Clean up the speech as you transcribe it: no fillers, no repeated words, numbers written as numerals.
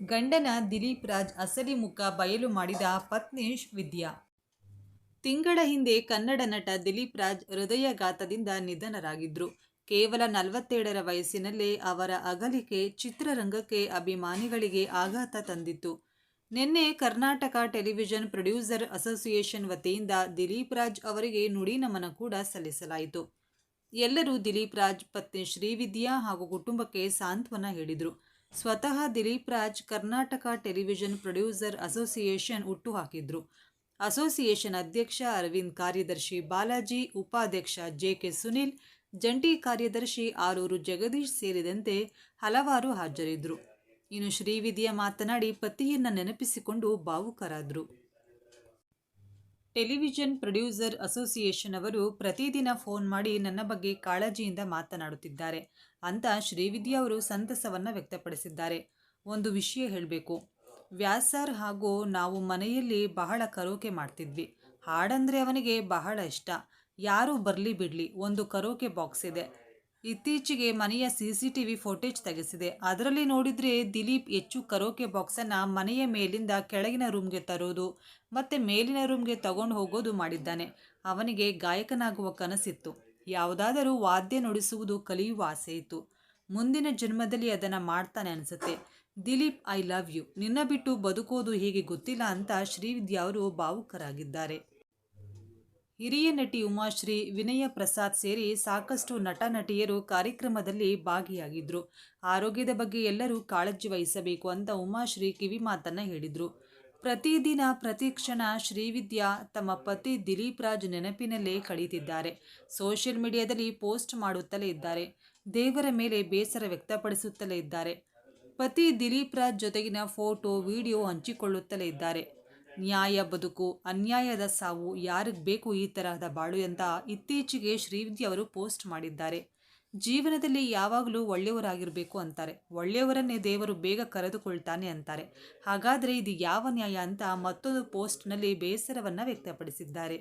ಗಂಡನ ದಿಲೀಪ್ ರಾಜ್ ಅಸಲಿ ಮುಖ ಬಯಲು ಮಾಡಿದ ಪತ್ನಿ ವಿದ್ಯಾ. ತಿಂಗಳ ಹಿಂದೆ ಕನ್ನಡ ನಟ ದಿಲೀಪ್ ರಾಜ್ ಹೃದಯಾಘಾತದಿಂದ ನಿಧನರಾಗಿದ್ರು. ಕೇವಲ 47ರ ವಯಸ್ಸಿನಲ್ಲೇ ಅವರ ಅಗಲಿಕೆ ಚಿತ್ರರಂಗಕ್ಕೆ, ಅಭಿಮಾನಿಗಳಿಗೆ ಆಘಾತ ತಂದಿತ್ತು. ನಿನ್ನೆ ಕರ್ನಾಟಕ ಟೆಲಿವಿಷನ್ ಪ್ರೊಡ್ಯೂಸರ್ ಅಸೋಸಿಯೇಷನ್ ವತಿಯಿಂದ ದಿಲೀಪ್ ರಾಜ್ ಅವರಿಗೆ ನುಡಿ ನಮನ ಕೂಡ ಸಲ್ಲಿಸಲಾಯಿತು. ಎಲ್ಲರೂ ದಿಲೀಪ್ ರಾಜ್ ಪತ್ನಿ ಶ್ರೀವಿದ್ಯಾ ಹಾಗೂ ಕುಟುಂಬಕ್ಕೆ ಸಾಂತ್ವನ ಹೇಳಿದರು. ಸ್ವತಃ Dileep Raj Karnataka television producer association ಹುಟ್ಟುಹಾಕಿದ್ರು. ಅಸೋಸಿಯೇಷನ್ ಅಧ್ಯಕ್ಷ ಅರವಿಂದ್, ಕಾರ್ಯದರ್ಶಿ ಬಾಲಾಜಿ, ಉಪಾಧ್ಯಕ್ಷ ಜೆ.ಕೆ. ಸುನಿಲ್, ಜಂಟಿ ಕಾರ್ಯದರ್ಶಿ ಆರೂರು ಜಗದೀಶ್ ಸೇರಿದಂತೆ ಹಲವಾರು ಹಾಜರಿದ್ದರು. ಇನ್ನು ಶ್ರೀವಿದ್ಯಾ ಮಾತನಾಡಿ ಪತಿಯನ್ನ ನೆನಪಿಸಿಕೊಂಡು ಭಾವುಕರಾದರು. ಟೆಲಿವಿಷನ್ ಪ್ರೊಡ್ಯೂಸರ್ ಅಸೋಸಿಯೇಷನ್ ಅವರು ಪ್ರತಿದಿನ ಫೋನ್ ಮಾಡಿ ನನ್ನ ಬಗ್ಗೆ ಕಾಳಜಿಯಿಂದ ಮಾತನಾಡುತ್ತಿದ್ದಾರೆ ಅಂತ ಶ್ರೀವಿದ್ಯಾ ಅವರು ಸಂತಸವನ್ನ ವ್ಯಕ್ತಪಡಿಸಿದ್ದಾರೆ. ಒಂದು ವಿಷಯ ಹೇಳಬೇಕು, ವ್ಯಾಸರ್ ಹಾಗೂ ನಾವು ಮನೆಯಲ್ಲಿ ಬಹಳ ಕರೋಕೆ ಮಾಡ್ತಿದ್ವಿ. ಹಾಡಂದ್ರೆ ಅವನಿಗೆ ಬಹಳ ಇಷ್ಟ. ಯಾರು ಬರಲಿ ಬಿಡಲಿ ಒಂದು ಕರೋಕೆ ಬಾಕ್ಸ್ ಇದೆ. ಇತ್ತೀಚೆಗೆ ಮನೆಯ CCTV ಫೋಟೇಜ್ ತೆಗೆಸಿದೆ. ಅದರಲ್ಲಿ ನೋಡಿದ್ರೆ ದಿಲೀಪ್ ಹೆಚ್ಚು ಕರೋಕೆ ಬಾಕ್ಸನ್ನು ಮನೆಯ ಮೇಲಿಂದ ಕೆಳಗಿನ ರೂಮ್ಗೆ ತರೋದು ಮತ್ತು ಮೇಲಿನ ರೂಮ್ಗೆ ತಗೊಂಡು ಹೋಗೋದು ಮಾಡಿದ್ದಾನೆ. ಅವನಿಗೆ ಗಾಯಕನಾಗುವ ಕನಸಿತ್ತು. ಯಾವುದಾದರೂ ವಾದ್ಯ ನುಡಿಸುವುದು ಕಲಿಯುವ ಆಸೆ ಇತ್ತು. ಮುಂದಿನ ಜನ್ಮದಲ್ಲಿ ಅದನ್ನು ಮಾಡ್ತಾನೆ ಅನಿಸುತ್ತೆ. Dileep, I love you. ನಿನ್ನ ಬಿಟ್ಟು ಬದುಕೋದು ಹೇಗೆ ಗೊತ್ತಿಲ್ಲ ಅಂತ ಶ್ರೀವಿದ್ಯಾ ಅವರು ಭಾವುಕರಾಗಿದ್ದಾರೆ. ಹಿರಿಯ ನಟಿ ಉಮಾಶ್ರೀ, ವಿನಯ ಪ್ರಸಾದ್ ಸೇರಿ ಸಾಕಷ್ಟು ನಟ ನಟಿಯರು ಕಾರ್ಯಕ್ರಮದಲ್ಲಿ ಭಾಗಿಯಾಗಿದ್ರು. ಆರೋಗ್ಯದ ಬಗ್ಗೆ ಎಲ್ಲರೂ ಕಾಳಜಿ ವಹಿಸಬೇಕು ಅಂತ ಉಮಾಶ್ರೀ ಕಿವಿ ಮಾತನ್ನ ಹೇಳಿದ್ರು. ಪ್ರತಿದಿನ ಪ್ರತಿ ಕ್ಷಣ ಶ್ರೀವಿದ್ಯಾ ತಮ್ಮ ಪತಿ ದಿಲೀಪ್ ರಾಜ್ ನೆನಪಿನಲ್ಲೇ ಕಳೀತಿದ್ದಾರೆ. ಸೋಷಿಯಲ್ ಮೀಡಿಯಾದಲ್ಲಿ ಪೋಸ್ಟ್ ಮಾಡುತ್ತಲೇ ಇದ್ದಾರೆ. ದೇವರ ಮೇಲೆ ಬೇಸರ ವ್ಯಕ್ತಪಡಿಸುತ್ತಲೇ ಇದ್ದಾರೆ. ಪತಿ ದಿಲೀಪ್ ರಾಜ್ ಜೊತೆಗಿನ ಫೋಟೋ, ವಿಡಿಯೋ ಹಂಚಿಕೊಳ್ಳುತ್ತಲೇ ಇದ್ದಾರೆ. ನ್ಯಾಯ ಬದುಕು, ಅನ್ಯಾಯದ ಸಾವು, ಯಾರಿಗೆ ಬೇಕು ಈ ತರಹದ ಬಾಳು ಅಂತ ಇತ್ತೀಚೆಗೆ ಶ್ರೀವಿದ್ಯಾ ಅವರು ಪೋಸ್ಟ್ ಮಾಡಿದ್ದಾರೆ. ಜೀವನದಲ್ಲಿ ಯಾವಾಗಲೂ ಒಳ್ಳೆಯವರಾಗಿರಬೇಕು ಅಂತಾರೆ. ಒಳ್ಳೆಯವರನ್ನೇ ದೇವರು ಬೇಗ ಕರೆದುಕೊಳ್ತಾನೆ ಅಂತಾರೆ. ಹಾಗಾದರೆ ಇದು ಯಾವ ನ್ಯಾಯ ಅಂತ ಮತ್ತೊಂದು ಪೋಸ್ಟ್ನಲ್ಲಿ ಬೇಸರವನ್ನು ವ್ಯಕ್ತಪಡಿಸಿದ್ದಾರೆ.